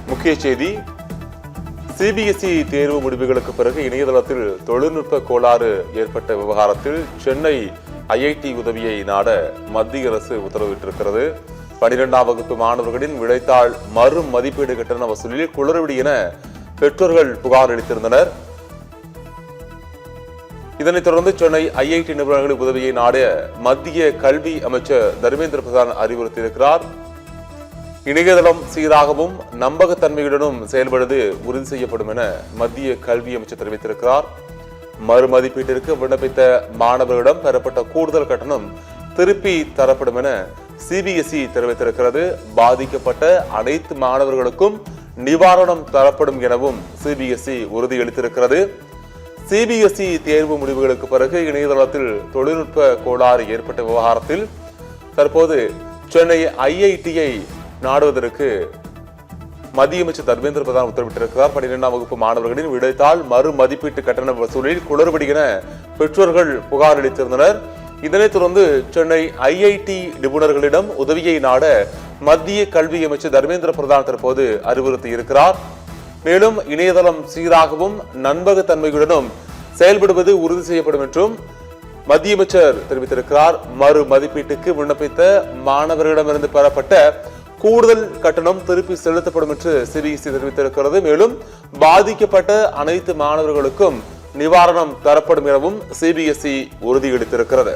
முக்கிய செய்தி, சிபிஎஸ்இ தேர்வு முடிவுகளுக்கு பிறகு இணையதளத்தில் தொழில்நுட்ப கோளாறு ஏற்பட்ட விவகாரத்தில் சென்னை ஐஐடி உதவியை நாட மத்திய அரசு உத்தரவிட்டிருக்கிறது. 12ஆம் வகுப்பு மாணவர்களின் விடைத்தாள் மறு மதிப்பீடு கட்டண வசூலில் குளறுபடி என பெற்றோர்கள் புகார் அளித்திருந்தனர். இதனைத் தொடர்ந்து சென்னை ஐஐடி நிபுணர்களின் உதவியை நாட மத்திய கல்வி அமைச்சர் தர்மேந்திர பிரதான் அறிவுறுத்தியிருக்கிறார். இணையதளம் சீராகவும் நம்பகத்தன்மையுடனும் செயல்படுவது உறுதி செய்யப்படும் என மத்திய கல்வி அமைச்சர் தெரிவித்திருக்கிறார். மறு மதிப்பீட்டிற்கு விண்ணப்பித்த மாணவர்களிடம் பெறப்பட்ட கூடுதல் கட்டணம் திருப்பி தரப்படும் என சிபிஎஸ்இ தெரிவித்திருக்கிறது. பாதிக்கப்பட்ட அனைத்து மாணவர்களுக்கும் நிவாரணம் தரப்படும் எனவும் சிபிஎஸ்இ உறுதியளித்திருக்கிறது. சிபிஎஸ்இ தேர்வு முடிவுகளுக்கு பிறகு இணையதளத்தில் தொழில்நுட்ப கோளாறு ஏற்பட்ட விவகாரத்தில் தற்போது சென்னை ஐஐடியை நாடுவதற்கு மத்திய அமைச்சர் தர்மேந்திர பிரதான் உத்தரவிட்டிருக்கிறார். 12ஆம் வகுப்பு மாணவர்களின் விடைத்தாள் மறு மதிப்பீட்டு கட்டண வசூலில் குளறுபடி என பெற்றோர்கள் புகார் அளித்திருந்தனர். இதனைத் தொடர்ந்து சென்னை ஐஐடி நிபுணர்களிடம் உதவியை நாட மத்திய கல்வி அமைச்சர் தர்மேந்திர பிரதான் தற்போது அறிவுறுத்தியிருக்கிறார். மேலும் இணையதளம் சீராகவும் நம்பகத்தன்மையுடனும் செயல்படுவது உறுதி செய்யப்படும் என்றும் மத்திய அமைச்சர் தெரிவித்திருக்கிறார். மறு மதிப்பீட்டுக்கு விண்ணப்பித்த மாணவர்களிடமிருந்து பெறப்பட்ட கூடுதல் கட்டணம் திருப்பி செலுத்தப்படும் என்று சிபிஎஸ்இ தெரிவித்திருக்கிறது. மேலும் பாதிக்கப்பட்ட அனைத்து மாணவர்களுக்கும் நிவாரணம் தரப்படும் எனவும் சிபிஎஸ்இ உறுதியளித்திருக்கிறது.